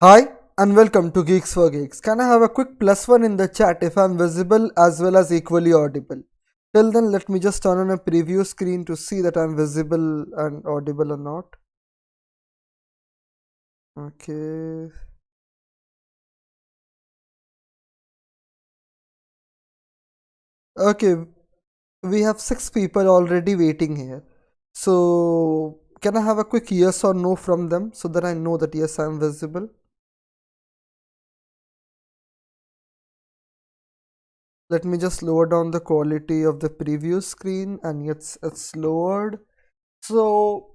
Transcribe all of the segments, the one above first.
Hi and welcome to Geeks for Geeks. Can I have a quick plus one in the chat if I'm visible as well as equally audible? Till then, let me just turn on a preview screen to see that I'm visible and audible or not. Okay. Okay, we have six people already waiting here. So, can I have a quick yes or no from them so that I know that yes, I'm visible? Let me just lower down the quality of the preview screen and it's lowered. So,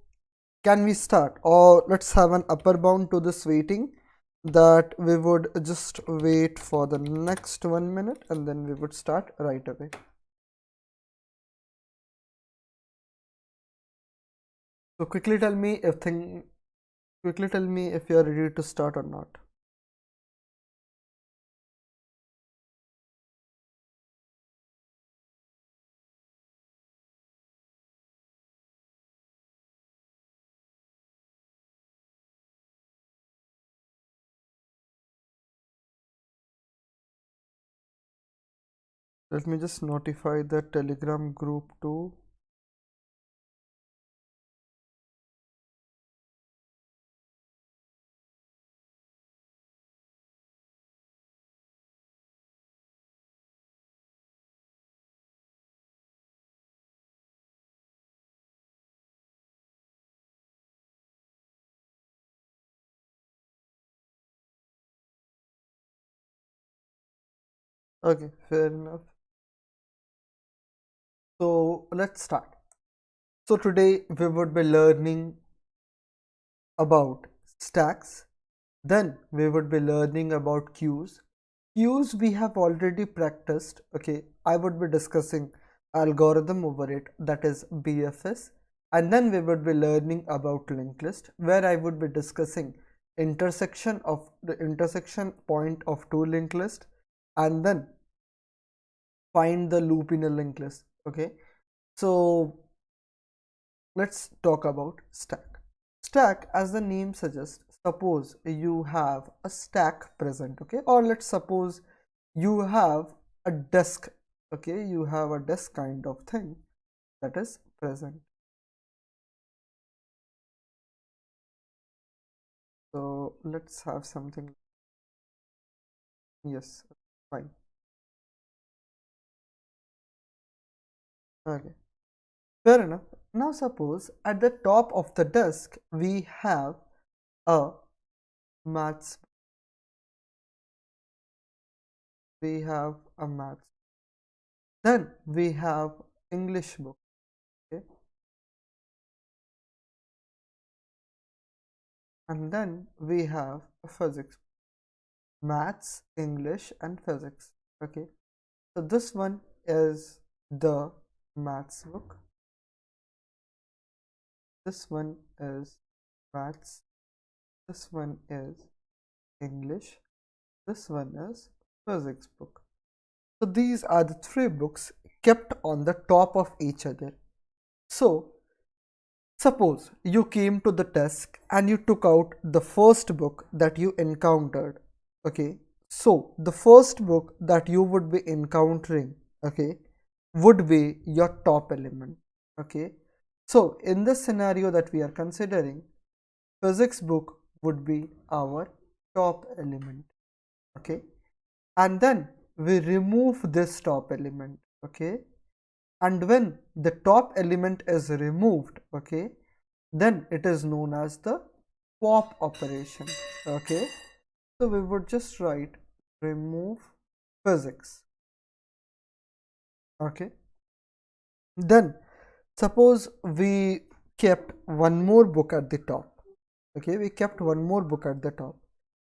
can we start, or let's have an upper bound to this waiting, that we would just wait for the next 1 minute and then we would start right away. So quickly tell me if you are ready to start or not. Let me just notify the Telegram group too. Okay, fair enough. So let's start. So today we would be learning about stacks. Then we would be learning about queues. Queues we have already practiced. Okay, I would be discussing algorithm over it, that is BFS. And then we would be learning about linked list, where I would be discussing intersection point of two linked list, and then find the loop in a linked list. Okay, so let's talk about stack. Stack, as the name suggests, suppose you have a stack present, okay, or let's suppose you have a desk, okay, you have a desk kind of thing that is present. So let's have something. Yes, fine. Okay, fair enough. Now suppose at the top of the desk we have a maths, we have a maths, then we have English book, okay, and then we have a physics, maths, English, and physics. Okay, so this one is the maths book. This one is maths. This one is English. This one is physics book. So these are the three books kept on the top of each other. So suppose you came to the desk and you took out the first book that you encountered. Okay, so the first book that you would be encountering, okay, would be your top element. Okay, so in this scenario that we are considering, physics book would be our top element. Okay, and then we remove this top element. Okay, and when the top element is removed, okay, then it is known as the pop operation. Okay, so we would just write remove physics. Okay, then suppose we kept one more book at the top. Okay, we kept one more book at the top,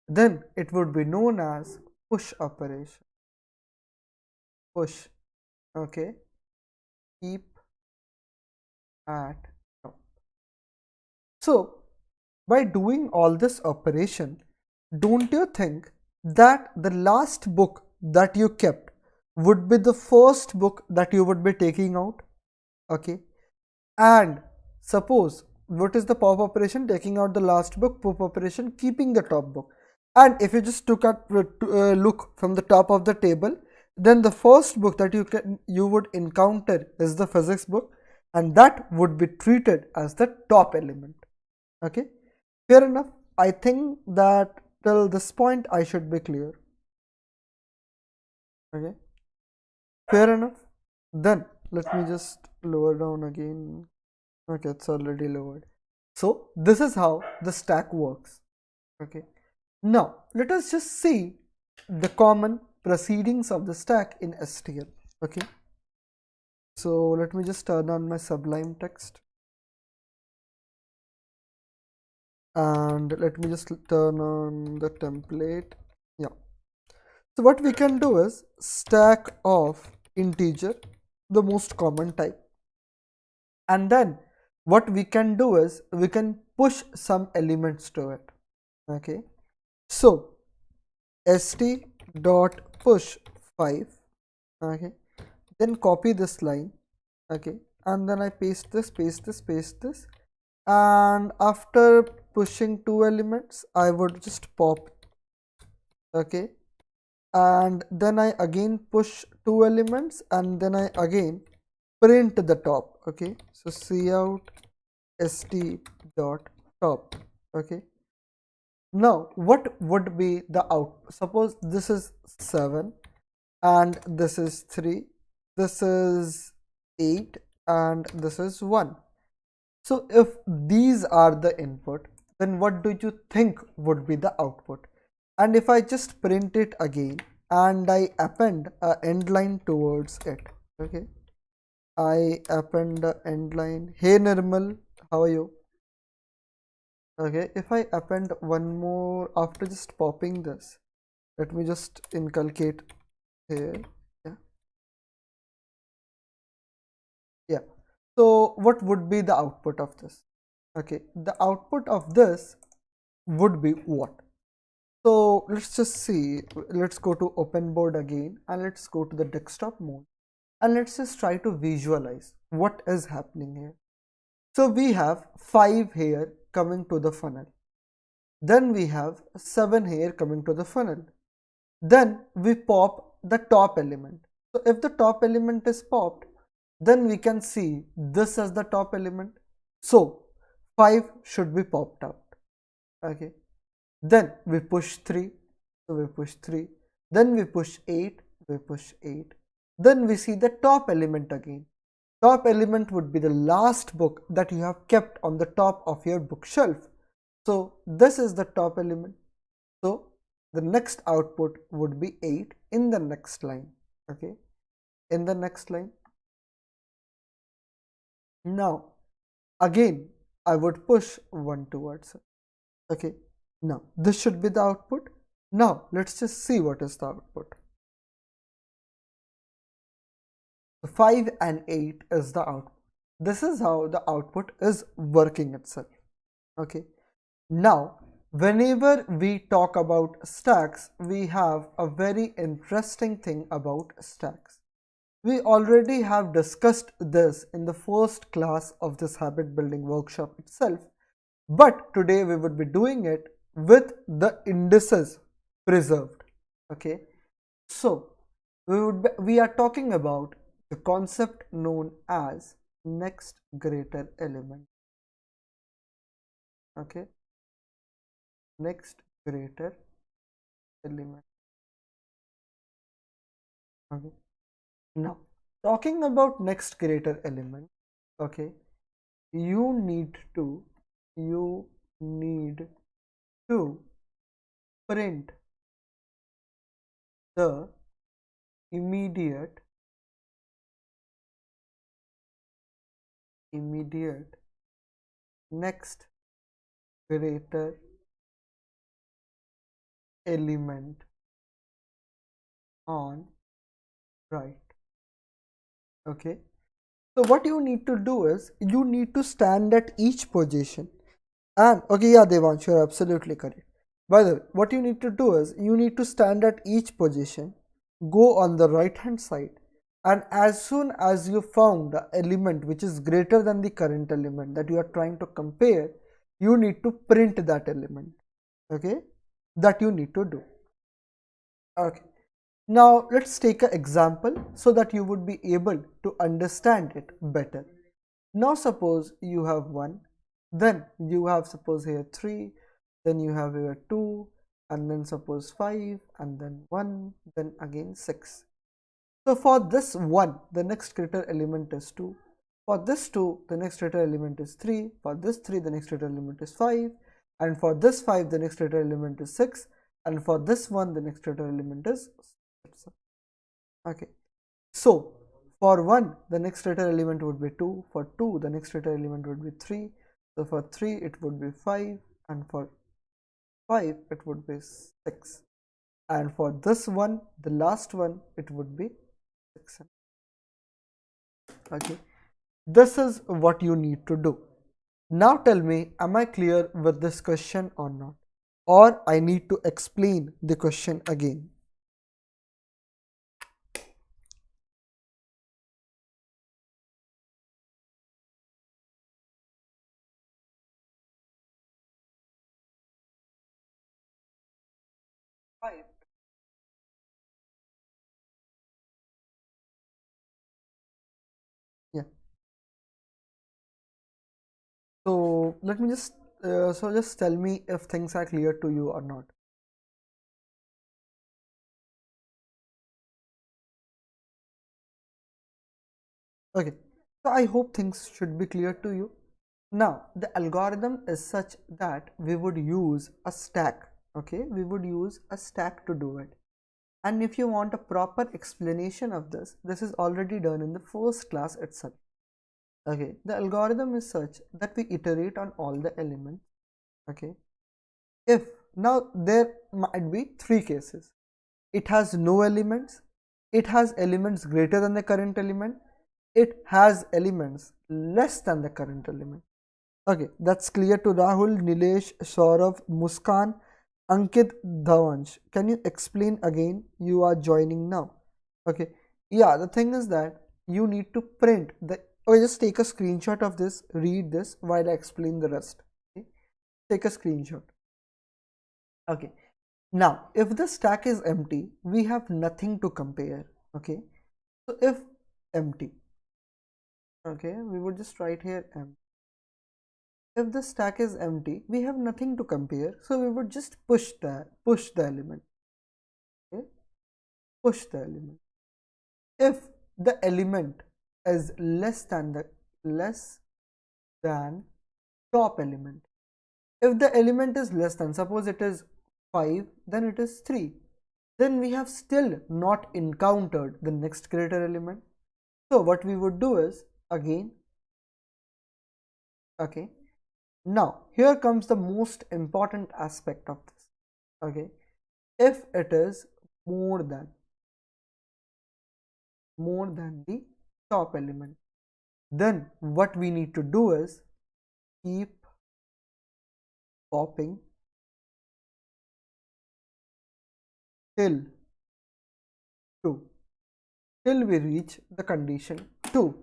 then it would be known as push operation. Push. Okay, keep at top. So by doing all this operation, don't you think that the last book that you kept would be the first book that you would be taking out? Okay, and suppose what is the pop operation? Taking out the last book, pop operation keeping the top book. And if you just look from the top of the table, then the first book that you would encounter is the physics book, and that would be treated as the top element. Okay, fair enough. I think that till this point I should be clear. Okay, fair enough. Then let me just lower down again. Okay, it's already lowered. So this is how the stack works. Okay, now let us just see the common proceedings of the stack in STL. Okay, so let me just turn on my Sublime text, and let me just turn on the template. Yeah, so what we can do is stack of integer, the most common type, and then what we can do is we can push some elements to it. Okay, so st dot push 5. Okay, then copy this line. Okay, and then I paste this, and after pushing two elements I would just pop. Okay, and then I again push two elements, and then I again print the top. Okay, so cout st dot top. Okay, now what would be the out? Suppose this is 7 and this is 3, this is 8, and this is 1. So if these are the input, then what do you think would be the output? And if I just print it again and I append a end line towards it. Okay, I append the end line. Hey Nirmal, how are you? Okay, if I append one more after just popping this, let me just inculcate here. Yeah, yeah. So what would be the output of this? Okay, the output of this would be what? So let's just see. Let's go to open board again, and let's go to the desktop mode, and let's just try to visualize what is happening here. So we have 5 here coming to the funnel. Then we have 7 here coming to the funnel. Then we pop the top element. So if the top element is popped, then we can see this as the top element. So 5 should be popped out. Okay. Then we push 3. So we push 3. Then we push 8. We push 8. Then we see the top element again. Top element would be the last book that you have kept on the top of your bookshelf. So this is the top element. So the next output would be 8 in the next line. Okay, in the next line. Now again I would push 1 towards it. Okay, now this should be the output. Now let's just see what is the output. 5 and 8 is the output. This is how the output is working itself. Okay, now whenever we talk about stacks, we have a very interesting thing about stacks. We already have discussed this in the first class of this habit building workshop itself, but today we would be doing it with the indices preserved. Okay, so we are talking about the concept known as next greater element. Okay, next greater element. Okay, now talking about next greater element. Okay, you need to print the immediate next greater element on right. Okay, so what you need to do is you need to stand at each position. And okay, yeah, Devansh, you're absolutely correct. By the way, what you need to do is you need to stand at each position, go on the right hand side, and as soon as you found the element which is greater than the current element that you are trying to compare, you need to print that element. Okay, that you need to do. Okay. Now let's take an example so that you would be able to understand it better. Now suppose you have 1, then you have suppose here 3, then you have here 2, and then suppose 5, and then 1, then again 6. So for this 1, the next greater element is 2. For this 2, the next greater element is 3. For this 3, the next greater element is 5. And for this 5, the next greater element is 6. And for this 1, the next greater element is 6. Okay. So for 1, the next greater element would be 2. For 2, the next greater element would be 3. So for 3, it would be 5. And for 5, it would be 6. And for this one, the last one, it would be 6. Okay. This is what you need to do. Now tell me, am I clear with this question or not? Or I need to explain the question again. Five. Yeah. So let me just tell me if things are clear to you or not. Okay. So I hope things should be clear to you. Now the algorithm is such that we would use a stack. Okay, we would use a stack to do it. And if you want a proper explanation of this, this is already done in the first class itself. Okay, the algorithm is such that we iterate on all the elements. Okay, if now there might be 3 cases. It has no elements, it has elements greater than the current element, it has elements less than the current element. Okay, that's clear to Rahul, Nilesh, Saurav, Muskan, Ankit, Dhavansh. Can you explain again? You are joining now. Okay, yeah, the thing is that you need to print the, or just take a screenshot of this, read this while I explain the rest. Okay, take a screenshot. Okay, now if the stack is empty, we have nothing to compare. Okay, so if empty, okay, we would just write here empty. If the stack is empty, we have nothing to compare, so we would just push the element. Okay, push the element. If the element is less than top element, if the element is less than, suppose it is 5, then it is 3, then we have still not encountered the next greater element. So what we would do is again, okay, now here comes the most important aspect of this. Okay, if it is more than the top element, then what we need to do is keep popping till 2, till we reach the condition 2.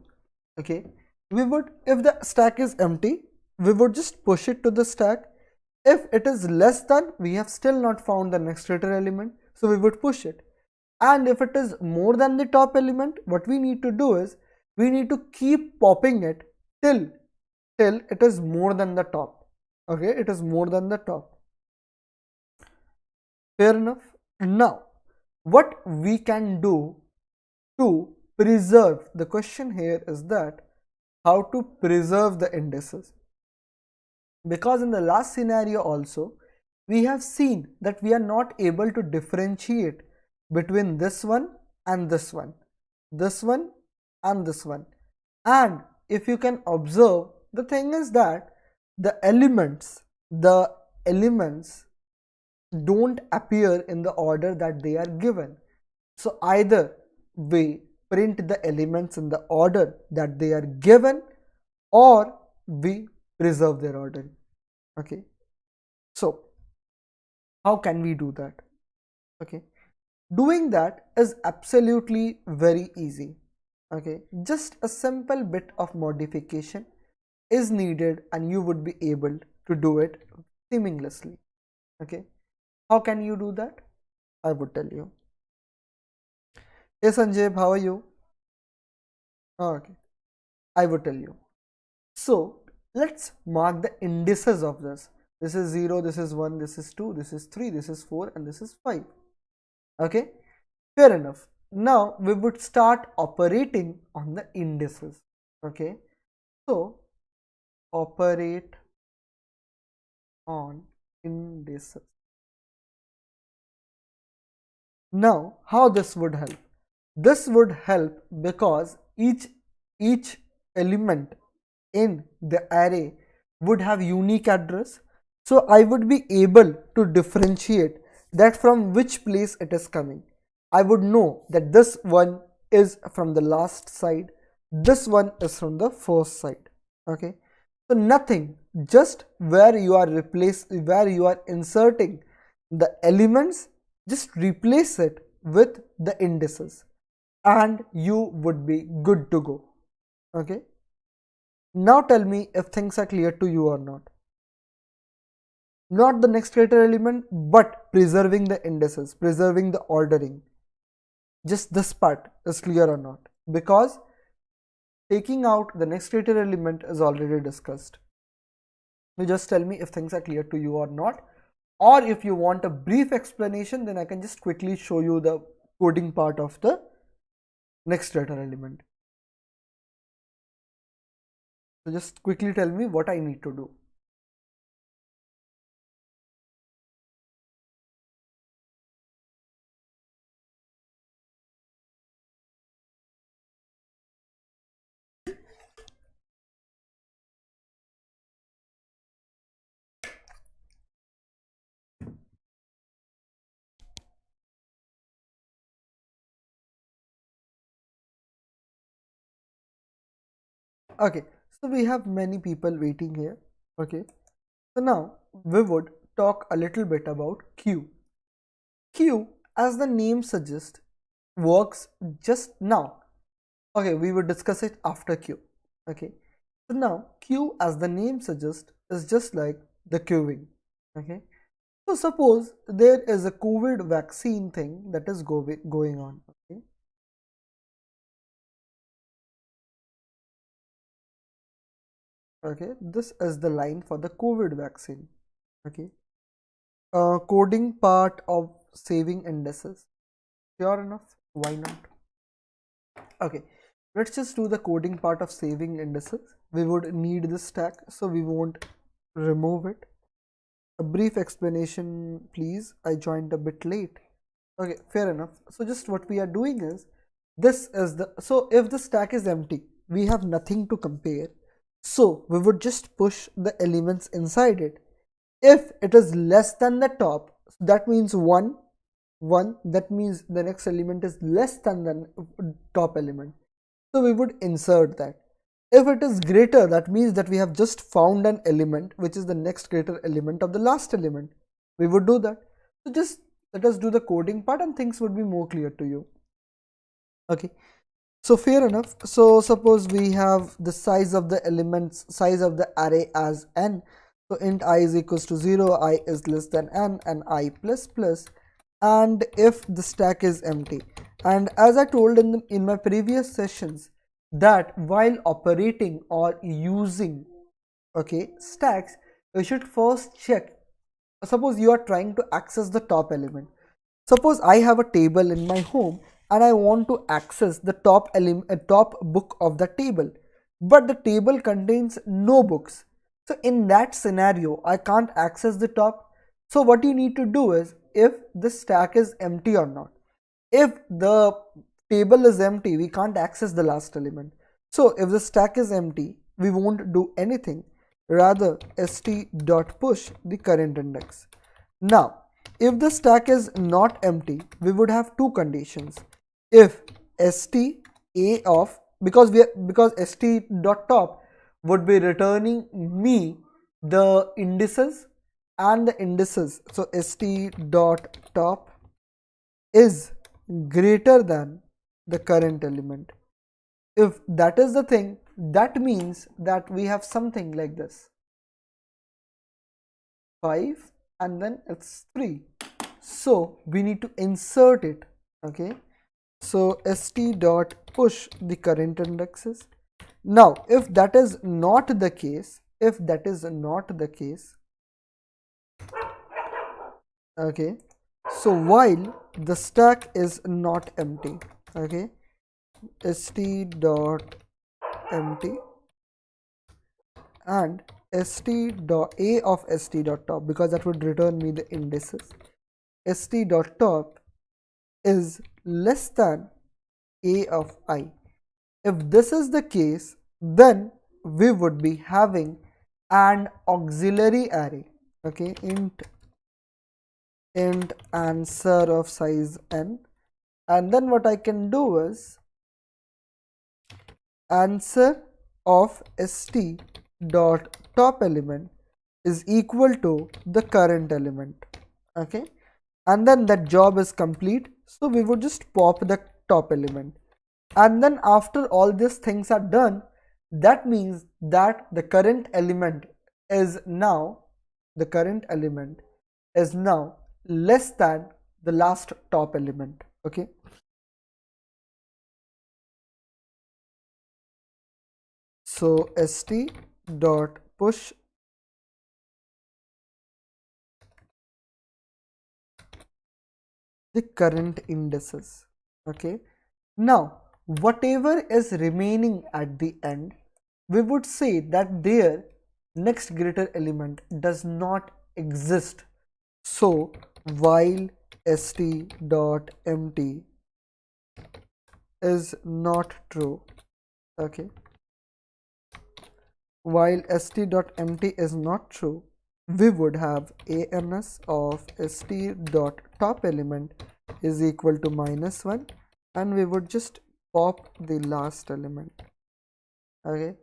Okay, we would, if the stack is empty, we would just push it to the stack. If it is less than, we have still not found the next greater element, so we would push it. And if it is more than the top element, what we need to do is we need to keep popping it till it is more than the top. Okay, it is more than the top. Fair enough. Now what we can do to preserve, the question here is that how to preserve the indices, because in the last scenario also we have seen that we are not able to differentiate between this one and this one, this one and this one. And if you can observe, the thing is that the elements don't appear in the order that they are given. So either we print the elements in the order that they are given, or we preserve their order. Okay, so how can we do that? Okay, doing that is absolutely very easy. Okay, just a simple bit of modification is needed and you would be able to do it seamlessly. Okay, How can you do that? I would tell you. Hey Sanjay, how are you? Okay, I would tell you. So let's mark the indices of this. This is 0, this is 1, this is 2, this is 3, this is 4, and this is 5. Okay, fair enough. Now we would start operating on the indices. Okay, so operate on indices. Now, how this would help? This would help because each element in the array would have unique address. So I would be able to differentiate that from which place it is coming. I would know that this one is from the last side, this one is from the first side. Okay, so nothing, just where you are where you are inserting the elements, just replace it with the indices and you would be good to go. Okay, now tell me if things are clear to you or not. Not the next greater element, but preserving the indices, preserving the ordering. Just this part is clear or not? Because taking out the next greater element is already discussed. You just tell me if things are clear to you or not. Or if you want a brief explanation, then I can just quickly show you the coding part of the next greater element. So just quickly tell me what I need to do. Okay, so we have many people waiting here. Okay, so now we would talk a little bit about Q. Q, as the name suggests, works just now. Okay, we will discuss it after Q. Okay, so now Q, as the name suggests, is just like the queuing. Okay, so suppose there is a COVID vaccine thing that is going on. Okay, okay, this is the line for the COVID vaccine. Okay, coding part of saving indices. Sure enough, why not? Okay, let's just do the coding part of saving indices. We would need this stack, so we won't remove it. A brief explanation, please. I joined a bit late. Okay, fair enough. So just what we are doing is, this is the, so if the stack is empty, we have nothing to compare. So we would just push the elements inside it. If it is less than the top, that means 1, 1, that means the next element is less than the top element. So we would insert that. If it is greater, that means that we have just found an element which is the next greater element of the last element. We would do that. So just let us do the coding part and things would be more clear to you. Okay, so fair enough. So suppose we have the size of the elements, size of the array as n. So int I is equals to 0, I is less than n, and I plus plus. And if the stack is empty, and as I told in my previous sessions, that while operating or using, okay, stacks, you should first check. Suppose you are trying to access the top element. Suppose I have a table in my home and I want to access the top element, top book of the table, but the table contains no books. So in that scenario, I can't access the top. So what you need to do is, if the stack is empty or not. If the table is empty, we can't access the last element. So if the stack is empty, we won't do anything. Rather, st.push the current index. Now, if the stack is not empty, we would have two conditions. If st a of, because st.top would be returning me the indices and the indices. So st.top is greater than the current element. If that is the thing, that means that we have something like this, 5 and then it's 3. So we need to insert it. Okay, so st dot push the current indexes. Now if that is not the case, okay, so while the stack is not empty, okay, st dot empty and st dot a of st dot top, because that would return me the indices, st dot top is less than a of I. If this is the case, then we would be having an auxiliary array. Okay, int answer of size n, and then what I can do is answer of st dot top element is equal to the current element. Okay, and then that job is complete, so we would just pop the top element, and then after all these things are done, that means that the current element is now less than the last top element. Okay, so st dot push the current indices. Okay, now whatever is remaining at the end, we would say that their next greater element does not exist. So while st dot empty is not true, okay, while st dot empty is not true, we would have ans of st dot top element is equal to -1, and we would just pop the last element. Okay,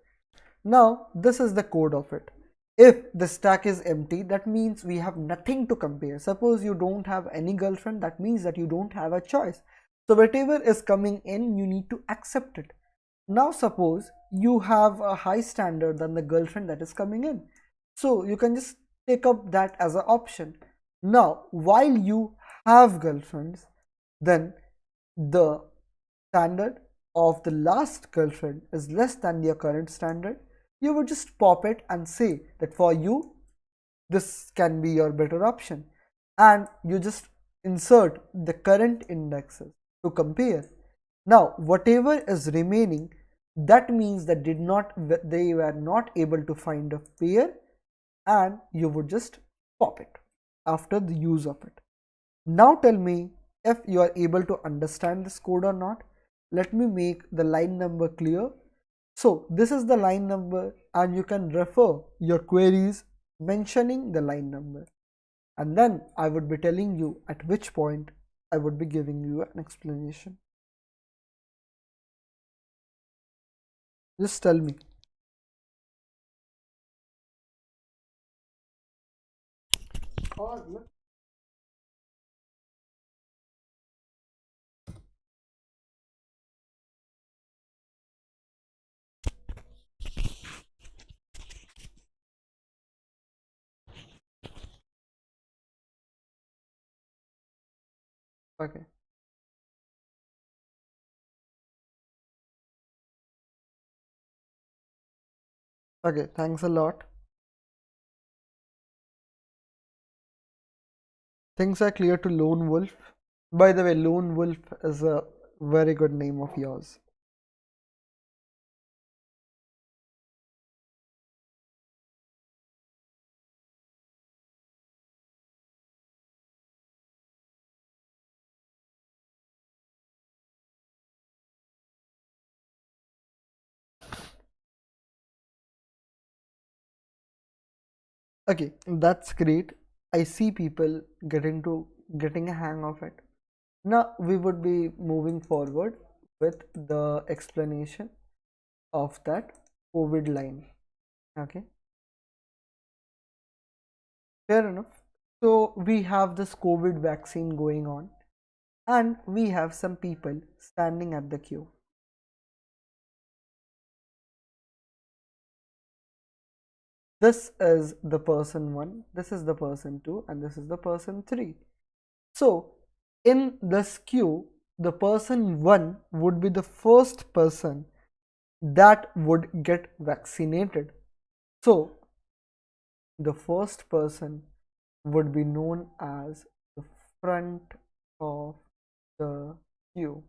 now this is the code of it. If the stack is empty, that means we have nothing to compare. Suppose you don't have any girlfriend, that means that you don't have a choice. So whatever is coming in, you need to accept it. Now suppose you have a high standard than the girlfriend that is coming in, so you can just take up that as an option. Now while you have girlfriends, then the standard of the last girlfriend is less than your current standard, you would just pop it and say that for you this can be your better option, and you just insert the current indexes to compare. Now whatever is remaining, that means that they were not able to find a pair, and you would just pop it after the use of it. Now tell me if you are able to understand this code or not. Let me make the line number clear. So this is the line number, and you can refer your queries mentioning the line number, and then I would be telling you at which point I would be giving you an explanation. Just tell me. Okay. Okay, thanks a lot. Things are clear to Lone Wolf. By the way, Lone Wolf is a very good name of yours. Okay, that's great. I see people getting a hang of it. Now we would be moving forward with the explanation of that COVID line. Okay, fair enough. So we have this COVID vaccine going on, and we have some people standing at the queue. This is the person 1, this is the person 2, and this is the person 3. So in this queue, the person 1 would be the first person that would get vaccinated. So the first person would be known as the front of the queue.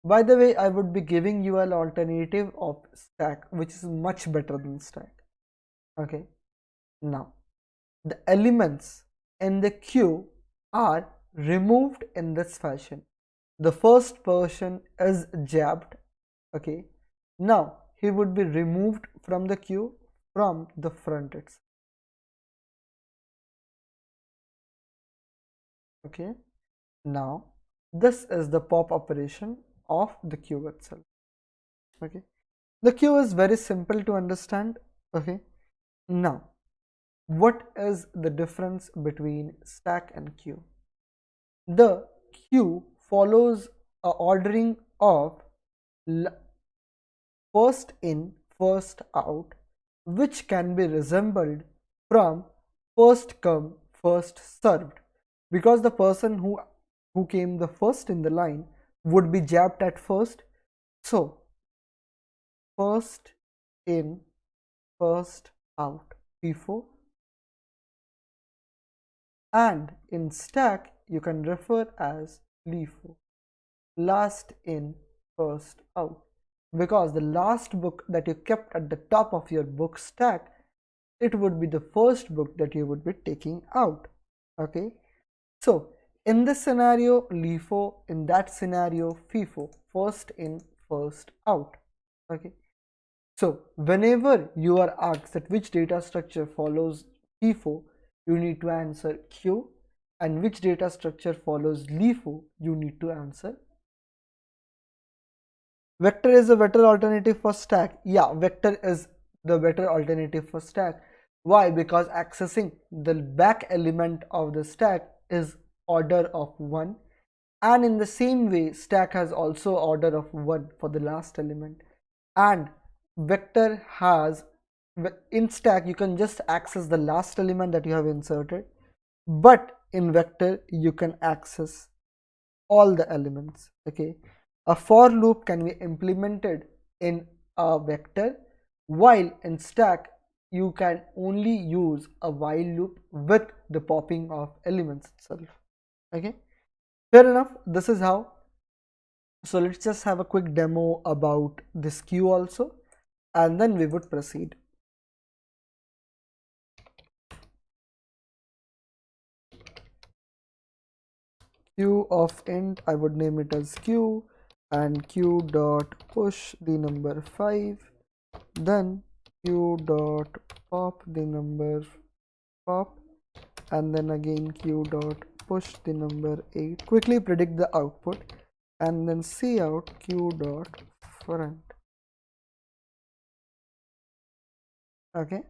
By the way, I would be giving you an alternative of stack, which is much better than stack. Okay. Now, the elements in the queue are removed in this fashion. The first person is jabbed. Okay. Now, he would be removed from the queue from the front itself. Okay. Now, this is the pop operation of the queue itself. Okay. The queue is very simple to understand. Okay. Now, what is the difference between stack and queue? The queue follows a ordering of first in, first out, which can be resembled from first come, first served, because the person who came the first in the line would be jabbed at first. So first in, first out, FIFO. And in stack you can refer as LIFO, last in, first out, because the last book that you kept at the top of your book stack, it would be the first book that you would be taking out. Okay, so in this scenario LIFO, in that scenario FIFO, first in, first out. Okay, so whenever you are asked that which data structure follows FIFO, you need to answer Q, and which data structure follows LIFO, you need to answer. Vector is a better alternative for stack. Yeah, vector is the better alternative for stack. Why? Because accessing the back element of the stack is order of 1, and in the same way stack has also order of 1 for the last element, and vector has, in stack you can just access the last element that you have inserted, but in vector you can access all the elements. Okay, a for loop can be implemented in a vector, while in stack you can only use a while loop with the popping of elements itself. Okay, fair enough. This is how. So let's just have a quick demo about this queue also, and then we would proceed. Queue of int, I would name it as queue, and queue dot push the number 5, then queue dot pop the number pop, and then again queue dot push the number 8. Quickly predict the output, and then see out queue dot front. Okay,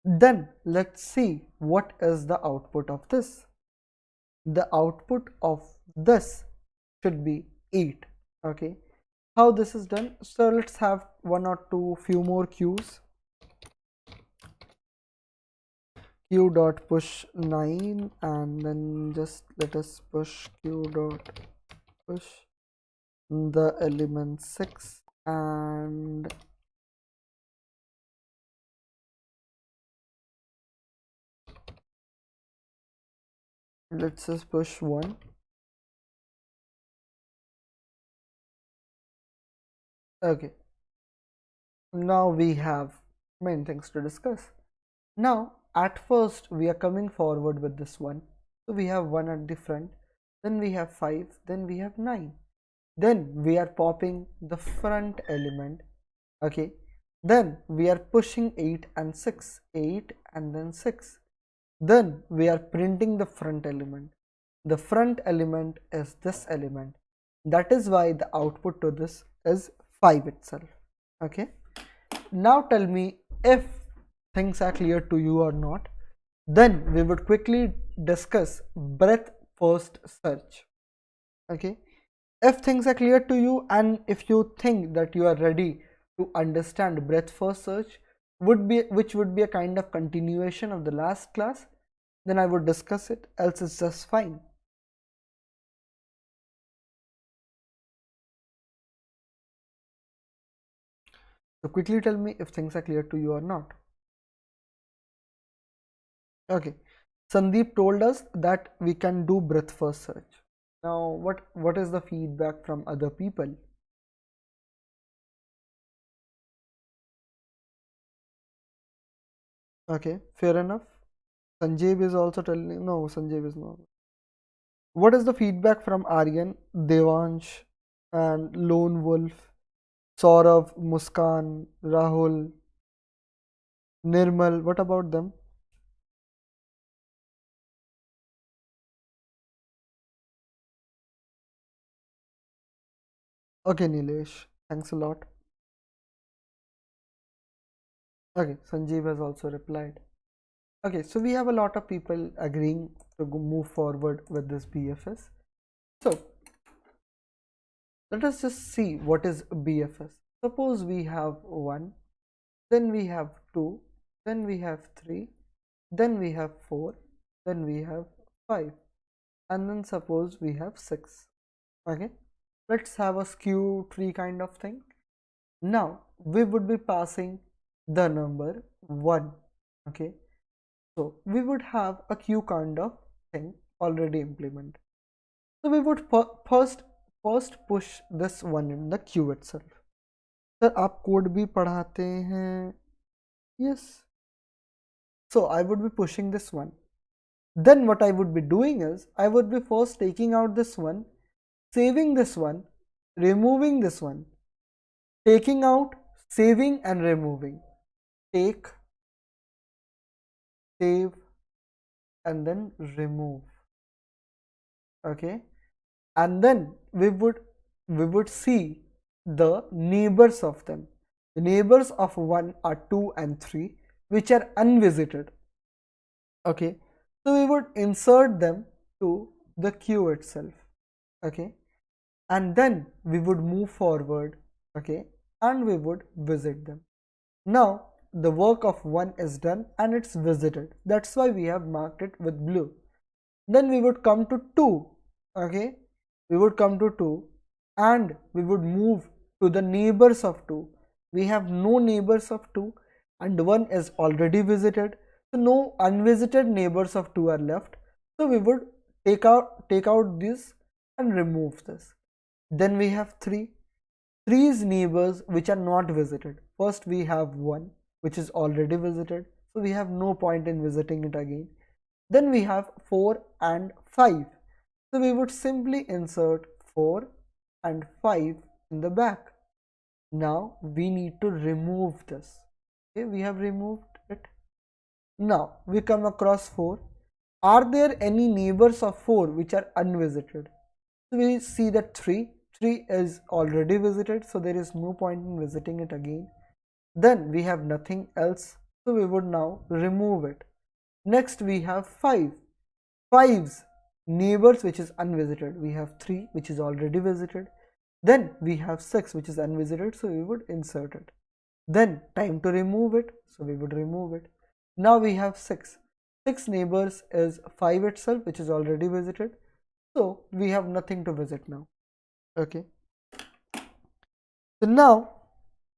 then let's see what is the output of this. The output of this should be 8. Okay, how this is done? So let's have one or two few more queues. Q dot push 9, and then just let us push Q dot push the element 6, and let's just push 1. Okay, now we have main things to discuss. Now at first we are coming forward with this one, so we have 1 at the front, then we have 5, then we have 9, then we are popping the front element. Okay, then we are pushing 8 and 6, 8 and then 6, then we are printing the front element. The front element is this element, that is why the output to this is 5 itself. Okay, now tell me if things are clear to you or not. Then we would quickly discuss breadth first search. Okay, if things are clear to you, and if you think that you are ready to understand breadth first search, which would be a kind of continuation of the last class, then I would discuss it, else it's just fine. So quickly tell me if things are clear to you or not. Okay. Sandeep told us that we can do breadth first search. Now, what is the feedback from other people? Okay, fair enough. Sanjeev is also telling, no, Sanjeev is not. What is the feedback from Aryan, Devansh, and Lone Wolf, Saurav, Muskan, Rahul, Nirmal? What about them? Okay, Nilesh, thanks a lot. Okay, Sanjeev has also replied. Okay, so we have a lot of people agreeing to move forward with this BFS. So let us just see what is BFS. Suppose we have 1, then we have 2, then we have 3, then we have 4, then we have 5, and then suppose we have 6. Okay, let's have a skew tree kind of thing. Now we would be passing the number 1. Okay, so we would have a queue kind of thing already implemented. So we would first push this one in the queue itself. Sir आप code भी पढ़ाते हैं? Yes. So I would be pushing this one. Then what I would be doing is I would be first taking out this one, saving this one, removing this one, taking out, saving and removing. Take, save and then remove. Okay, and then we would see the neighbors of them. The neighbors of 1 are 2 and 3, which are unvisited. Okay, so we would insert them to the queue itself. Okay, and then we would move forward. Okay, and we would visit them. Now the work of 1 is done and it's visited. That's why we have marked it with blue. Then we would come to 2. Okay, we would come to 2 and we would move to the neighbors of 2. We have no neighbors of 2 and 1 is already visited, so no unvisited neighbors of 2 are left. So we would take out this and remove this. Then we have 3. 3's neighbors which are not visited. First we have 1 which is already visited, so we have no point in visiting it again. Then we have 4 and 5. So we would simply insert 4 and 5 in the back. Now we need to remove this. Okay, we have removed it. Now we come across 4. Are there any neighbors of 4 which are unvisited? So we see that 3 is already visited, so there is no point in visiting it again. Then we have nothing else, so we would now remove it. Next we have 5. 5's neighbors which is unvisited. We have 3 which is already visited. Then we have 6 which is unvisited, so we would insert it. Then time to remove it, so we would remove it. Now we have 6. 6 neighbors is 5 itself which is already visited, so we have nothing to visit now. Okay, so now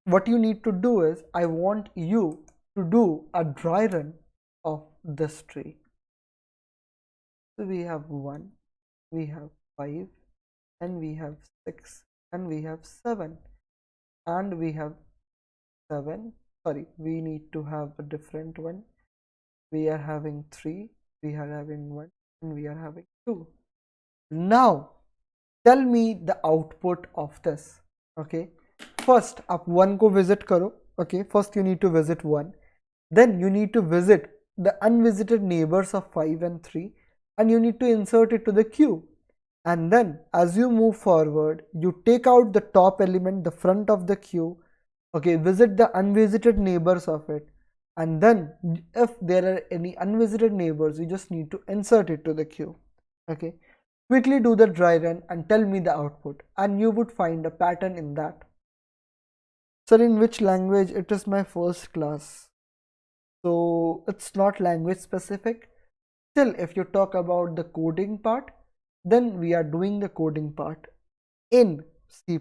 what you need to do is I want you to do a dry run of this tree. So we have 1, we have 5, and we have 6, and we have 7, and we have 7. Sorry, we need to have a different one. We are having 3, we are having 1, and we are having 2. Now tell me the output of this. Okay, first आप 1 को visit करो. Okay, first you need to visit 1, then you need to visit the unvisited neighbors of 5 and 3, and you need to insert it to the queue. And then as you move forward, you take out the top element, the front of the queue. Okay, visit the unvisited neighbors of it, and then if there are any unvisited neighbors, you just need to insert it to the queue. Okay, quickly do the dry run and tell me the output, and you would find a pattern in that. Sir, in which language? It is my first class, so it's not language specific. Still, if you talk about the coding part, then we are doing the coding part in C++.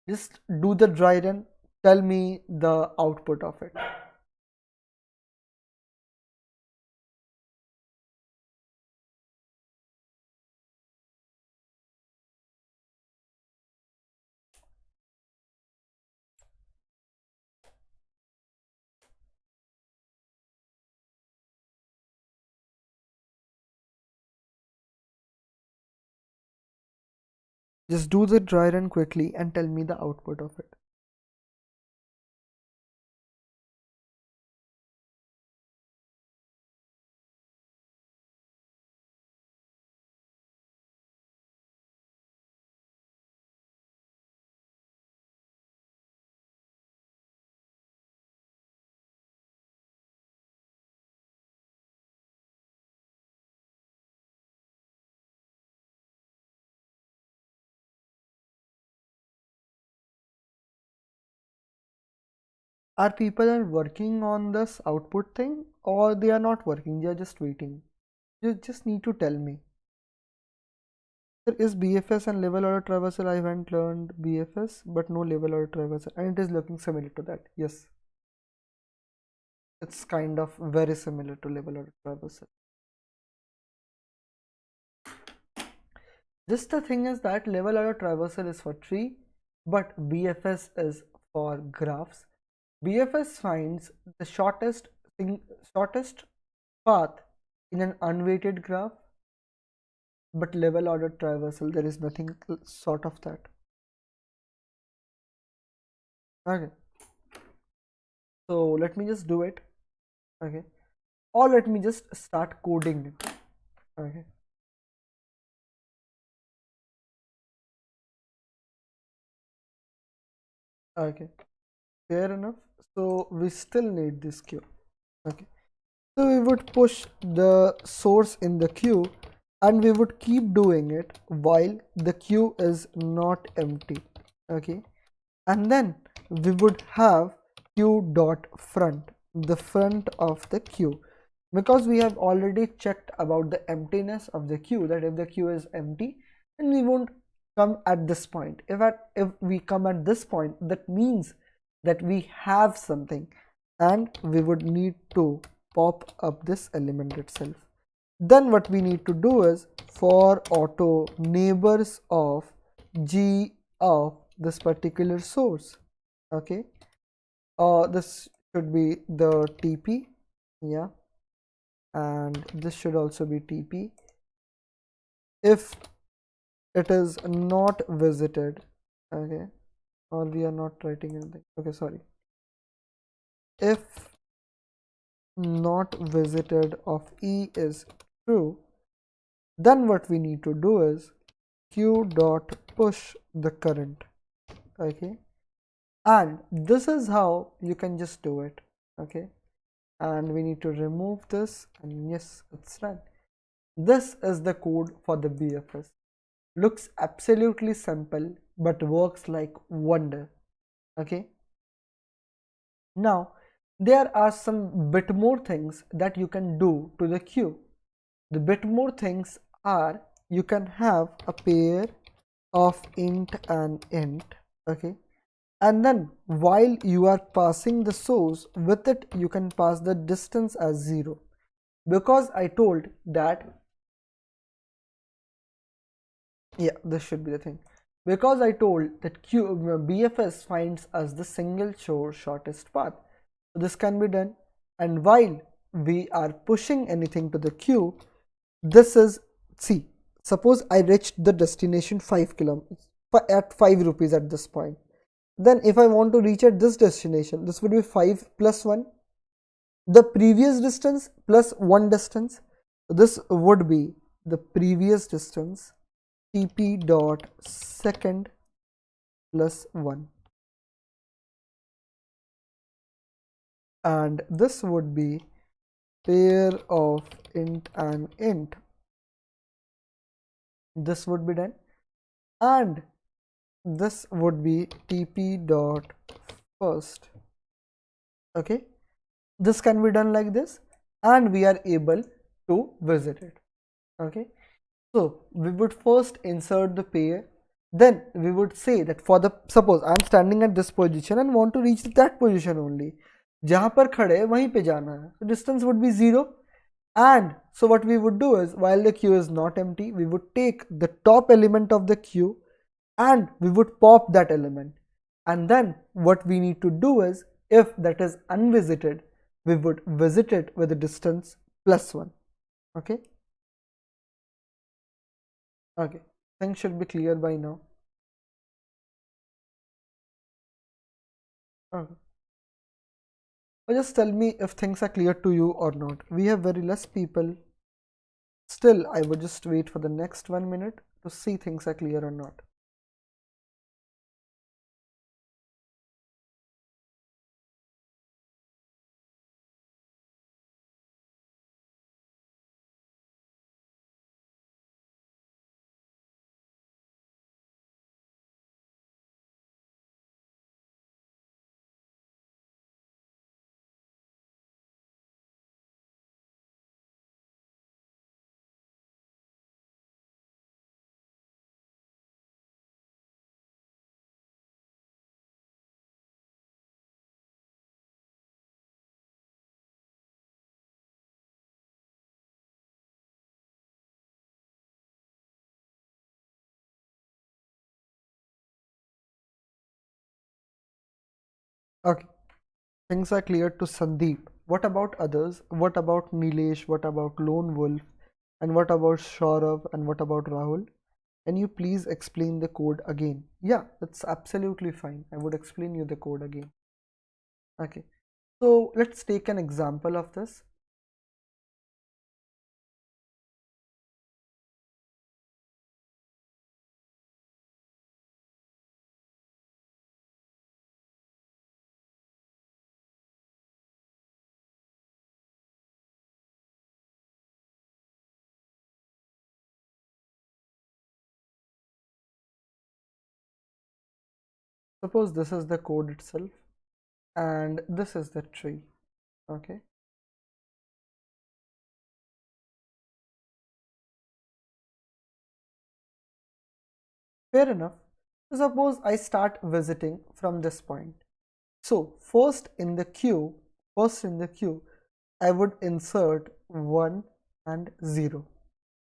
Just do the dry run, tell me the output of it. Just do the dry run quickly and tell me the output of it. Are people are working on this output thing, or they are not working, they are just waiting? You just need to tell me. There is BFS and level order traversal. I haven't learned BFS, but no level order traversal, and it is looking similar to that. Yes, it's kind of very similar to level order traversal. Just the thing is that level order traversal is for tree, but BFS is for graphs. BFS finds the shortest path in an unweighted graph, but level order traversal there is nothing sort of that. Okay, so let me just do it. Okay, or let me just start coding it. Okay. Okay, fair enough. So we still need this queue. Okay, so we would push the source in the queue and we would keep doing it while the queue is not empty. Okay, and then we would have queue dot front, the front of the queue, because we have already checked about the emptiness of the queue, that if the queue is empty then we won't come at this point. If we come at this point, that means that we have something and we would need to pop up this element itself. Then what we need to do is for auto neighbors of g of this particular source. Okay, this should be the TP, yeah, and this should also be TP. If it is not visited, okay, or we are not writing anything, okay, sorry, if not visited of E is true, then what we need to do is q dot push the current. Okay, and this is how you can just do it. Okay, and we need to remove this, and yes, it's done. This is the code for the BFS. Looks absolutely simple but works like wonder. Okay, now there are some bit more things that you can do to the queue. The bit more things are, you can have a pair of int and int. Okay, and then while you are passing the source with it, you can pass the distance as 0, because I told that, yeah, this should be the thing, because I told that BFS finds us the single shortest path. So this can be done, and while we are pushing anything to the queue, this is, see, suppose I reached the destination 5 kilometers at 5 rupees at this point. Then if I want to reach at this destination, this would be 5 plus 1, the previous distance plus 1 distance. This would be the previous distance, tp dot second plus 1, and this would be pair of int and int. This would be done, and this would be tp dot first. Okay, This can be done like this, and we are able to visit it. Okay, so we would first insert the pair, then we would say that for the, suppose I am standing at this position and want to reach that position only, जहाँ पर खड़े वहीं पे जाना है, so distance would be 0. And so what we would do is, while the queue is not empty, we would take the top element of the queue and we would pop that element. And then what we need to do is, if that is unvisited, we would visit it with a distance +1. Okay. Okay. Things should be clear by now. Okay. Or just tell me if things are clear to you or not. We have very less people. Still, I would just wait for the next 1 minute to see things are clear or not. Okay. Things are clear to Sandeep. What about others? What about Nilesh? What about Lone Wolf? And what about Shaurav? And what about Rahul? Can you please explain the code again? Yeah, that's absolutely fine. I would explain you the code again. Okay. So let's take an example of this. Suppose this is the code itself and this is the tree. Okay. Fair enough. So suppose I start visiting from this point. So first in the queue, I would insert 1 and 0.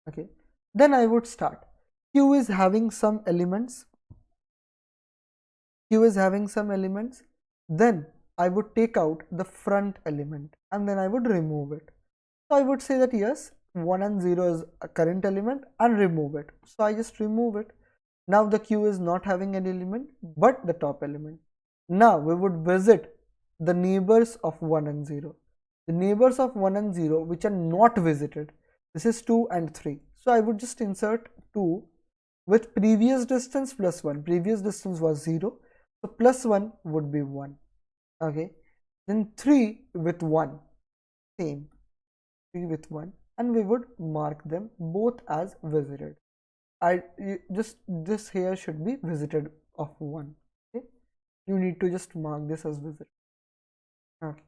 Okay. Then I would start. Queue is having some elements. Queue is having some elements. Then I would take out the front element and then I would remove it. So I would say that yes, 1 and 0 is a current element and remove it. So I just remove it. Now the queue is not having an element but the top element. Now we would visit the neighbors of 1 and 0. The neighbors of 1 and 0 which are not visited. This is 2 and 3. So I would just insert 2 with previous distance +1. Previous distance was 0. So +1 would be 1. Okay. Then 3 with 1. Same. 3 with 1. And we would mark them both as visited. Just this here should be visited of 1. Okay. You need to just mark this as visited. Okay.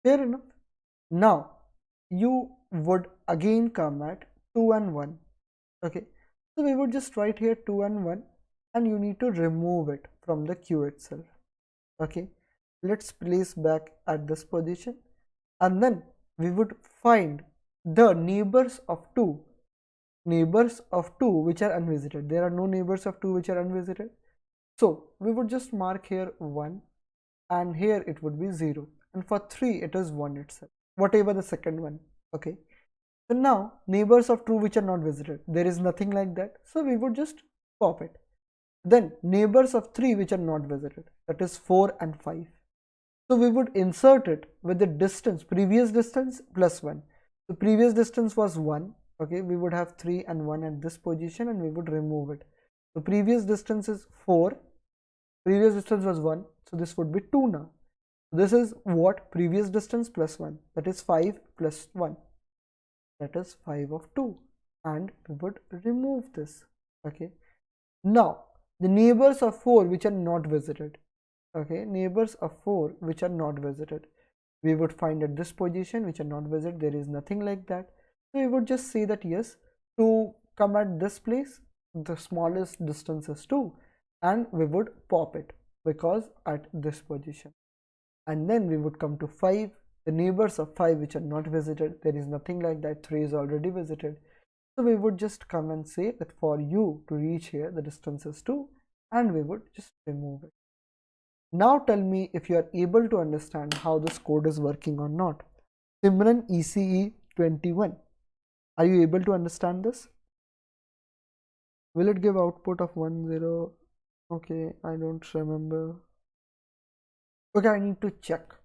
Fair enough. Now you would again come at 2 and 1. Okay. So we would just write here 2 and 1 and you need to remove it from the queue itself. Okay. Let's place back at this position and then we would find the neighbors of 2 which are unvisited. There are no neighbors of 2 which are unvisited. So we would just mark here 1 and here it would be 0 and for 3 it is 1 itself, whatever the second one. Okay. So now neighbors of 2 which are not visited, there is nothing like that. So we would just pop it. Then neighbors of 3 which are not visited, that is 4 and 5. So we would insert it with the distance, previous distance +1. So previous distance was 1. Okay, we would have 3 and 1 at this position and we would remove it. So previous distance is 4. Previous distance was 1. So this would be 2 now. This is what? Previous distance +1. That is 5 plus 1. That is 5 of 2. And we would remove this. Okay. Now the neighbors of 4 which are not visited. Okay, neighbors of 4 which are not visited. we would find at this position which are not visited, there is nothing like that. So we would just say that yes, to come at this place, the smallest distance is 2, and we would pop it because at this position. And then we would come to 5, the neighbors of 5 which are not visited, there is nothing like that, 3 is already visited. So we would just come and say that for you to reach here, the distance is 2, and we would just remove it. Now tell me if you are able to understand how this code is working or not. Simran ECE 21. Are you able to understand this? Will it give output of 1 0? Okay, I don't remember. Okay, I need to check.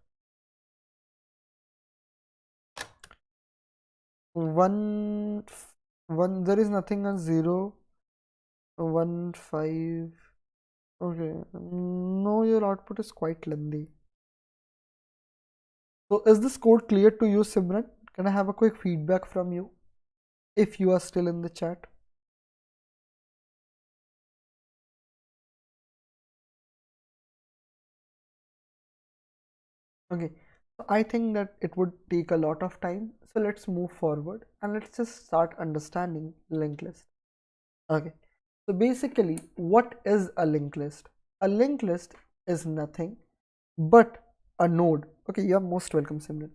1 1, there is nothing on 0. 1 5. Okay, no, your output is quite lengthy. So is this code clear to you, Simran? Can I have a quick feedback from you if you are still in the chat? Okay, so I think that it would take a lot of time. So let's move forward and let's just start understanding linked list. Okay, so basically, what is a linked list? A linked list is nothing but a node. Okay, you're most welcome, Simran.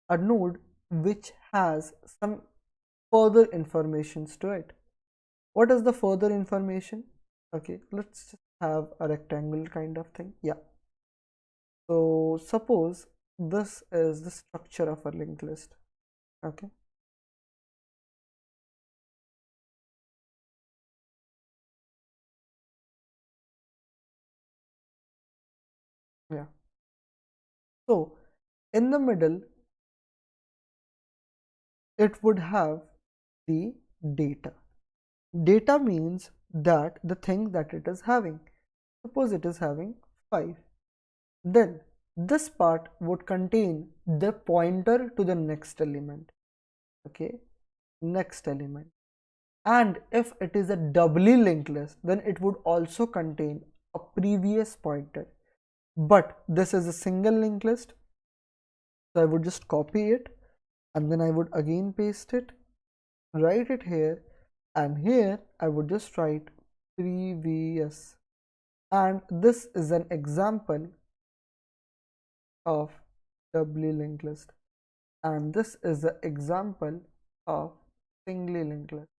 A node which has some further informations to it. What is the further information? Okay, let's just have a rectangle kind of thing. Yeah. So suppose this is the structure of a linked list. Okay. Yeah. So in the middle, it would have the data. Data means that the thing that it is having. Suppose it is having 5. Then this part would contain the pointer to the next element. Okay. Next element. And if it is a doubly linked list, then it would also contain a previous pointer. But this is a single linked list, so I would just copy it and then I would again paste it, write it here, and here I would just write previous. And this is an example of doubly linked list, and this is the example of singly linked list.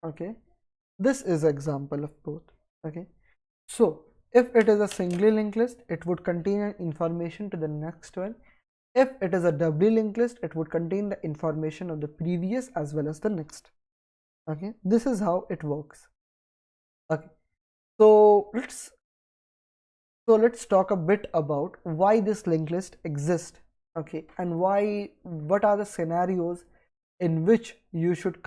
Okay, this is example of both. Okay, so if it is a singly linked list, it would contain an information to the next one. If it is a doubly linked list, it would contain the information of the previous as well as the next. Okay, this is how it works. Okay, so let's talk a bit about why this linked list exists. Okay, and what are the scenarios in which you should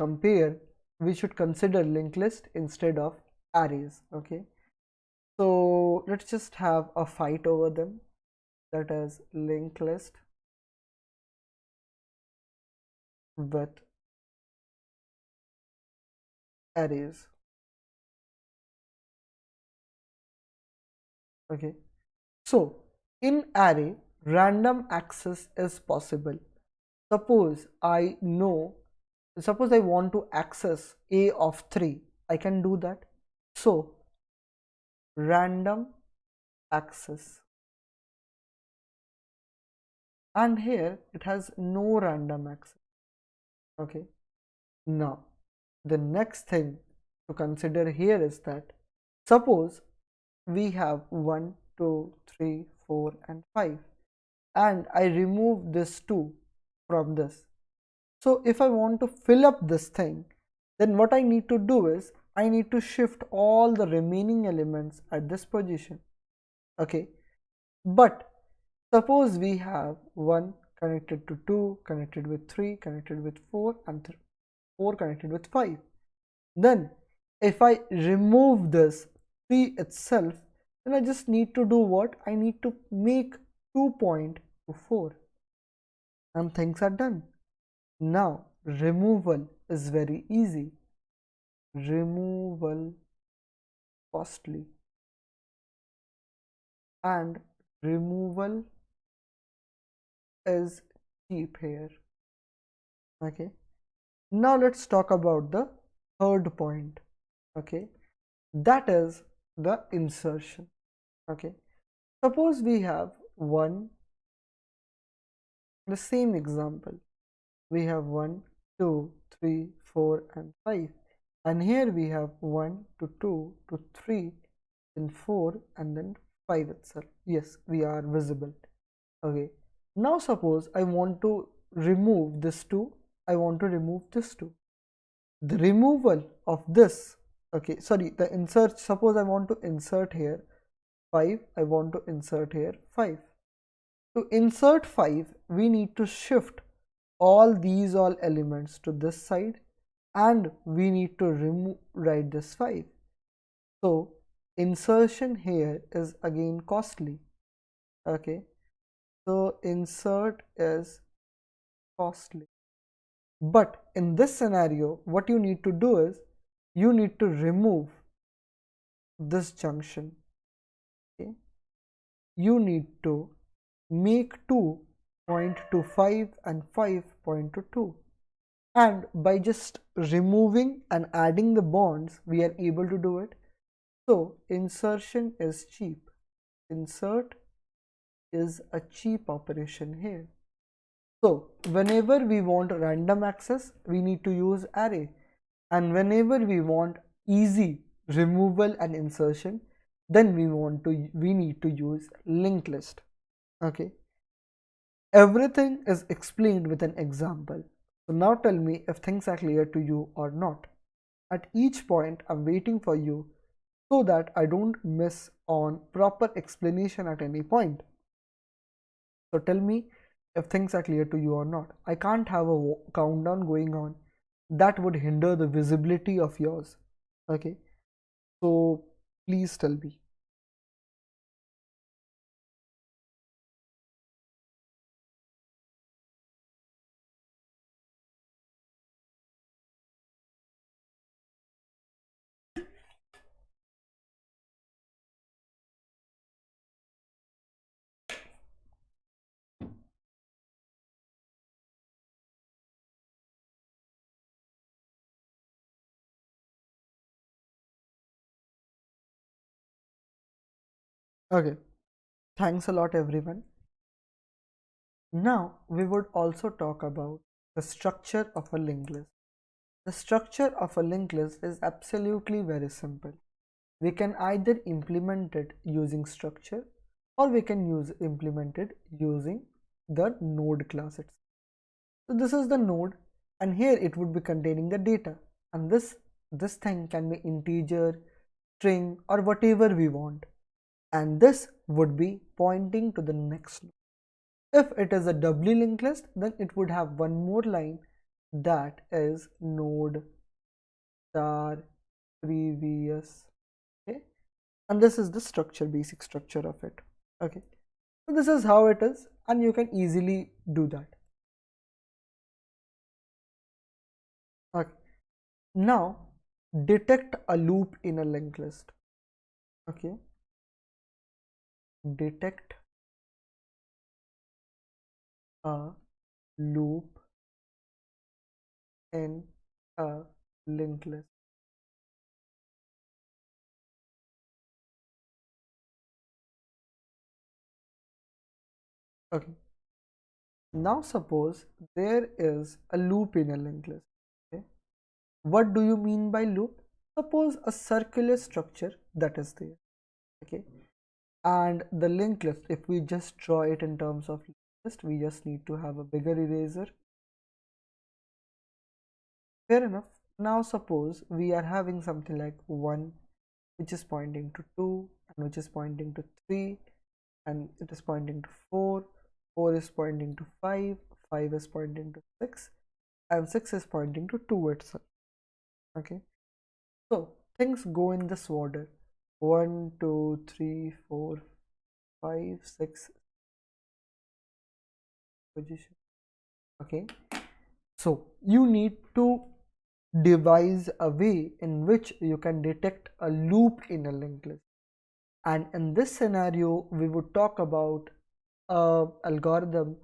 we should consider linked list instead of arrays. Okay, so let's just have a fight over them, that is linked list with arrays. Okay, so in array, random access is possible. Suppose I know, suppose I want to access a of 3, I can do that. So random access, and here it has no random access. Okay, now the next thing to consider here is that suppose we have 1 2 3 4 and 5, and I remove this 2 from this. So if I want to fill up this thing, then what I need to do is I need to shift all the remaining elements at this position. Okay, but suppose we have 1 connected to 2, connected with 3, connected with 4, and 4 connected with 5. Then if I remove this 3 itself, then I just need to do what? I need to make 2 point to 4, and things are done. Now removal is very easy. Removal costly. and removal is cheap here. Okay, now let's talk about the third point. Okay, that is the insertion. Okay, suppose we have the same example. We have 1, 2, 3, 4, and 5. And here we have 1 to 2 to 3, then 4, and then 5 itself. Yes, we are visible. Okay. Now suppose I want to remove this 2. I want to remove this 2. The removal of this, okay, sorry, the insert, suppose I want to insert here 5, I want to insert here 5. To insert 5, we need to shift all elements to this side, and we need to remove write this 5. So insertion here is again costly. Okay, so insert is costly. But in this scenario, what you need to do is you need to remove this junction. Okay, you need to make 2 point to 5 and 5 point to 2, and by just removing and adding the bonds we are able to do it. So insertion is cheap. Insert is a cheap operation here. So whenever we want random access, we need to use array, and whenever we want easy removal and insertion, then we need to use linked list. Okay, everything is explained with an example. So now tell me if things are clear to you or not. At each point I'm waiting for you so that I don't miss on proper explanation at any point. So tell me if things are clear to you or not. I can't have a countdown going on. That would hinder the visibility of yours. Okay, so please tell me. Okay, thanks a lot everyone. Now we would also talk about the structure of a linked list. The structure of a linked list is absolutely very simple. We can either implement it using structure, or we can implement it using the node class itself. So this is the node, and here it would be containing the data, and this thing can be integer, string, or whatever we want, and this would be pointing to the next node. If it is a doubly linked list, then it would have one more line, that is node star previous. Okay, and this is the structure, basic structure of it. Okay, so this is how it is, and you can easily do that. Okay, now detect a loop in a linked list. Okay, detect a loop in a linked list. Okay, now suppose there is a loop in a linked list. Okay, what do you mean by loop? Suppose a circular structure that is there. Okay, and the linked list, if we just draw it in terms of list, we just need to have a bigger eraser. Fair enough. Now suppose we are having something like 1, which is pointing to 2, and which is pointing to 3, and it is pointing to 4, 4 is pointing to 5, 5 is pointing to 6, and 6 is pointing to 2 itself. Okay, so things go in this order: 1, 2, 3, 4, 5, 6 position. Okay, so you need to devise a way in which you can detect a loop in a linked list. And in this scenario, we would talk about a algorithm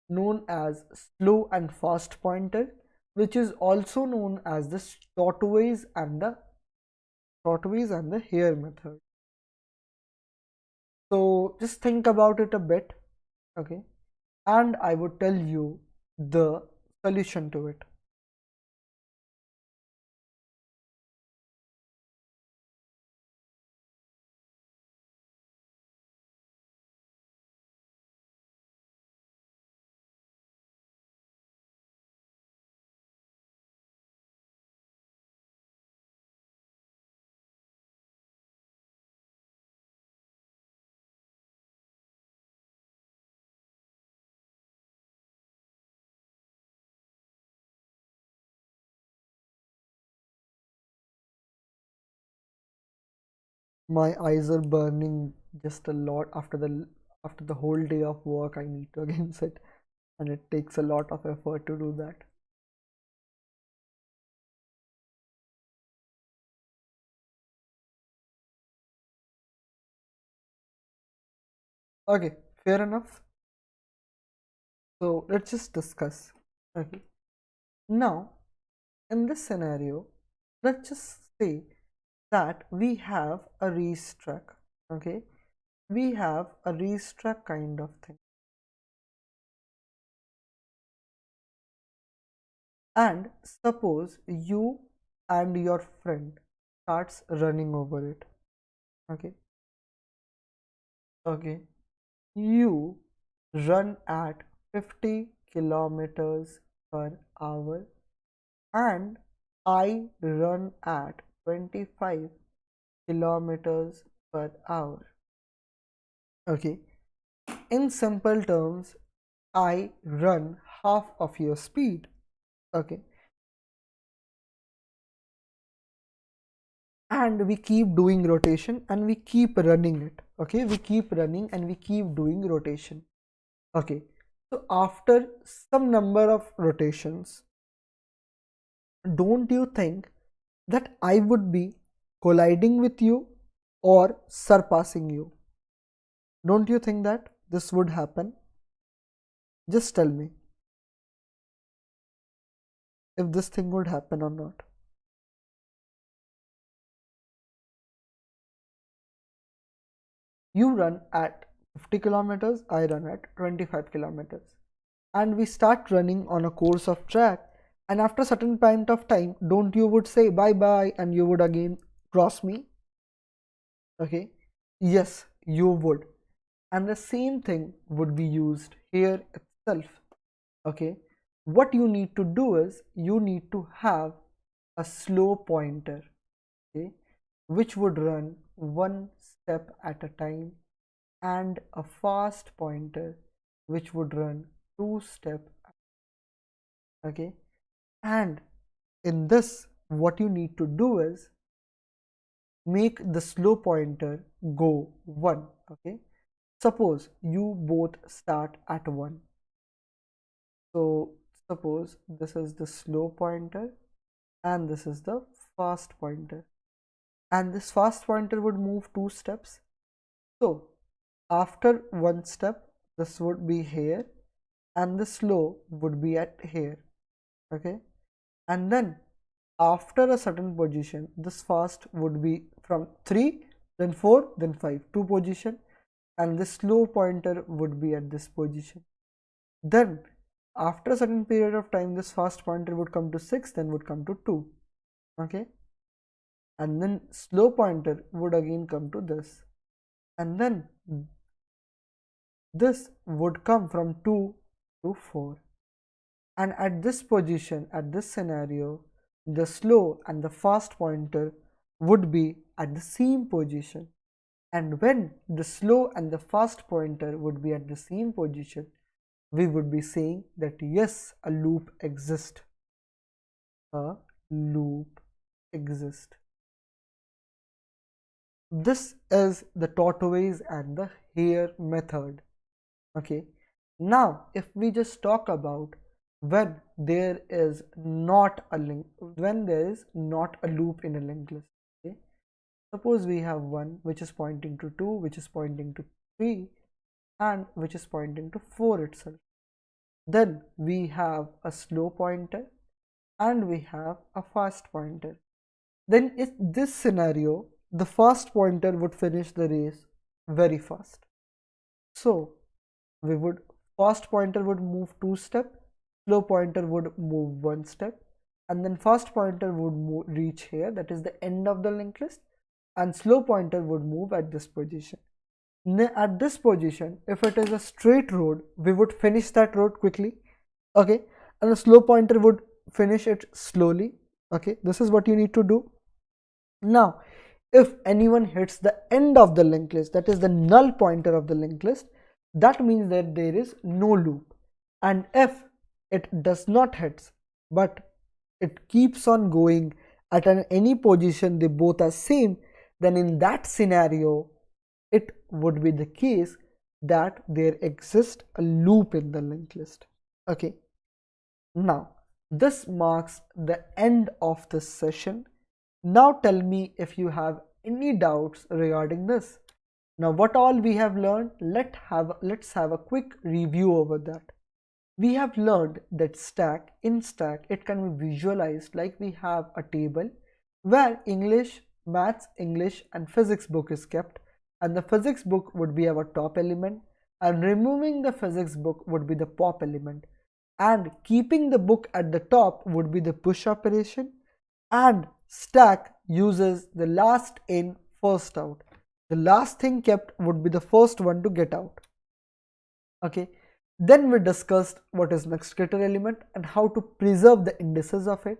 known as slow and fast pointer, which is also known as the tortoise and the hare method. So just think about it a bit, okay? And I would tell you the solution to it. My eyes are burning just a lot after the whole day of work. I need to again sit, and it takes a lot of effort to do that. Okay, fair enough. So let's just discuss. Okay. Now, in this scenario, let's just say that we have a racetrack. Okay. We have a racetrack kind of thing. And suppose you and your friend starts running over it. Okay. Okay. You run at 50 kilometers per hour and I run at 25 kilometers per hour. Okay. In simple terms, I run half of your speed. Okay. And we keep doing rotation and we keep running it. Okay. We keep running and we keep doing rotation. Okay. So after some number of rotations, don't you think that I would be colliding with you or surpassing you? Don't you think that this would happen? Just tell me if this thing would happen or not. You run at 50 kilometers, I run at 25 kilometers. And we start running on a course of track. And after a certain point of time, don't you would say bye bye and you would again cross me? Okay. Yes, you would. And the same thing would be used here itself. Okay. What you need to do is you need to have a slow pointer, okay, which would run one step at a time, and a fast pointer which would run two step. Okay. And in this, what you need to do is make the slow pointer go 1. Okay. Suppose you both start at 1. So suppose this is the slow pointer and this is the fast pointer, and this fast pointer would move 2 steps. So after 1 step, this would be here and the slow would be at here. Okay. And then after a certain position, this fast would be from 3, then 4, then 5, 2 position, and the slow pointer would be at this position. Then after a certain period of time, this fast pointer would come to 6, then would come to 2. Okay. And then slow pointer would again come to this, and then this would come from 2 to 4. And at this position, at this scenario, the slow and the fast pointer would be at the same position. And when the slow and the fast pointer would be at the same position, we would be saying that yes, a loop exists. A loop exists. This is the tortoise and the hare method. Okay. Now, if we just talk about when there is not a link, when there is not a loop in a linked list. Okay. Suppose we have 1 which is pointing to 2, which is pointing to 3, and which is pointing to 4 itself. Then we have a slow pointer and we have a fast pointer. Then in this scenario, the fast pointer would finish the race very fast. So we would fast pointer would move 2 step, slow pointer would move 1 step, and then fast pointer would reach here, that is the end of the linked list, and slow pointer would move at this position. At this position, if it is a straight road, we would finish that road quickly, okay, and the slow pointer would finish it slowly, okay. This is what you need to do. Now if anyone hits the end of the linked list, that is the null pointer of the linked list, that means that there is no loop. And if it does not hit but it keeps on going at any position, they both are same, then in that scenario it would be the case that there exists a loop in the linked list, okay. Now this marks the end of this session. Now tell me if you have any doubts regarding this. Now what all we have learned, let's have a quick review over that. We have learned that in stack it can be visualized like we have a table where English, Maths, English and Physics book is kept, and the Physics book would be our top element, and removing the Physics book would be the pop element, and keeping the book at the top would be the push operation, and stack uses the last in first out. The last thing kept would be the first one to get out, okay. Then we discussed what is next getter element and how to preserve the indices of it,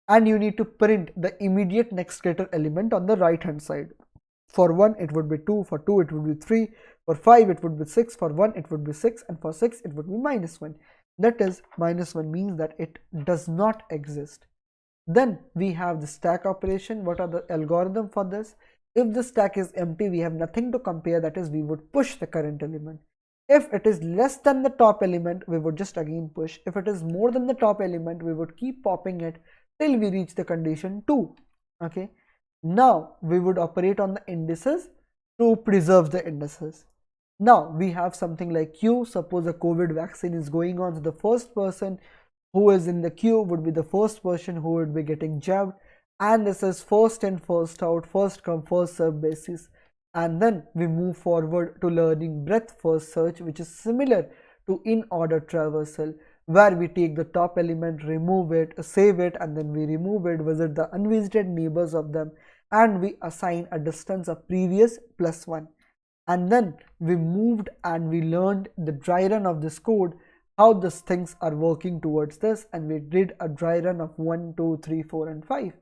and you need to print the immediate next getter element on the right hand side. For 1 it would be 2, for 2 it would be 3, for 5 it would be 6, for 1 it would be 6, and for 6 it would be -1. That is, -1 means that it does not exist. Then we have the stack operation. What are the algorithm for this? If the stack is empty, we have nothing to compare, that is we would push the current element. If it is less than the top element, we would just again push. If it is more than the top element, we would keep popping it till we reach the condition 2, okay. Now we would operate on the indices to preserve the indices. Now we have something like queue. Suppose a COVID vaccine is going on, so the first person who is in the queue would be the first person who would be getting jabbed, and this is first in first out, first come first serve basis. And then we move forward to learning breadth first search, which is similar to in order traversal, where we take the top element, remove it, save it, and then we remove it, visit the unvisited neighbors of them, and we assign a distance of previous +1. And then we moved and we learned the dry run of this code, how these things are working towards this, and we did a dry run of 1, 2, 3, 4 and 5.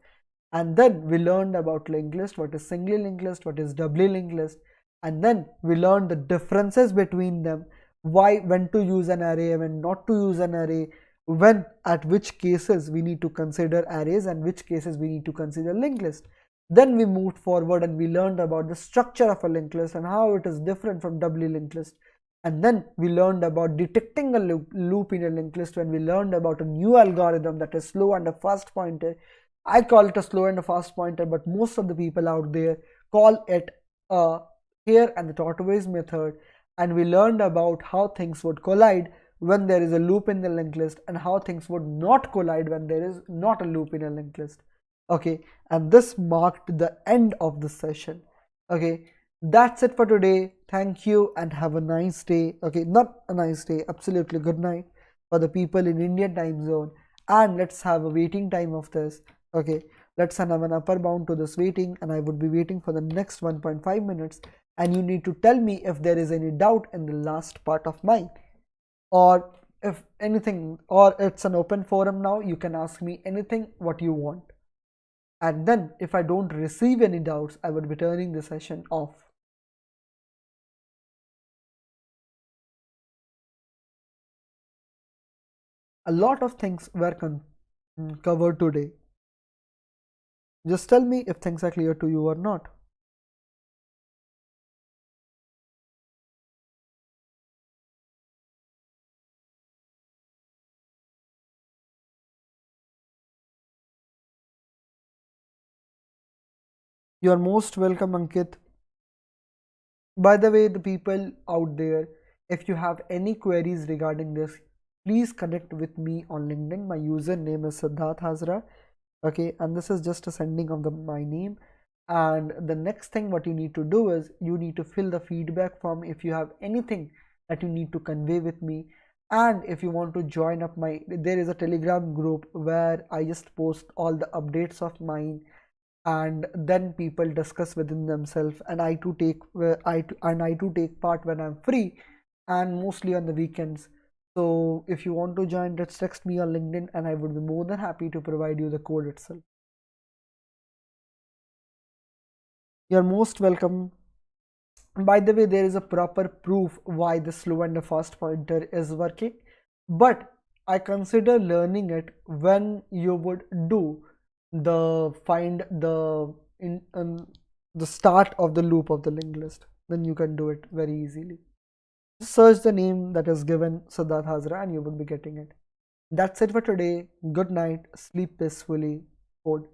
And then we learned about linked list, what is singly linked list, what is doubly linked list, and then we learned the differences between them, when to use an array, when not to use an array, when at which cases we need to consider arrays and which cases we need to consider linked list. Then we moved forward and we learned about the structure of a linked list and how it is different from doubly linked list. And then we learned about detecting a loop in a linked list when we learned about a new algorithm, that is slow and a fast pointer. I call it a slow and a fast pointer, but most of the people out there call it a hare and the tortoise method. And we learned about how things would collide when there is a loop in the linked list and how things would not collide when there is not a loop in a linked list. Okay, and this marked the end of the session. Okay, that's it for today. Thank you and have a nice day. Okay, not a nice day, absolutely good night for the people in Indian time zone. And let's have a waiting time of this. Okay, let's have an upper bound to this waiting, and I would be waiting for the next 1.5 minutes, and you need to tell me if there is any doubt in the last part of mine, or if anything, or it's an open forum now, you can ask me anything what you want. And then if I don't receive any doubts, I would be turning the session off. A lot of things were covered today. Just tell me if things are clear to you or not. You're most welcome, Ankit. By the way, the people out there, if you have any queries regarding this, please connect with me on LinkedIn. My username is Siddharth Hazra. Okay, and this is just a sending of my name. And the next thing what you need to do is you need to fill the feedback form if you have anything that you need to convey with me. And if you want to join up there is a Telegram group where I just post all the updates of mine, and then people discuss within themselves, and I too take part when I'm free, and mostly on the weekends. So if you want to join, just text me on LinkedIn and I would be more than happy to provide you the code itself. You're most welcome. By the way, there is a proper proof why the slow and the fast pointer is working, but I consider learning it when you would do the find the start of the loop of the linked list. Then you can do it very easily. Just search the name that is given, Siddharth Hazra, and you will be getting it. That's it for today. Good night. Sleep peacefully. Code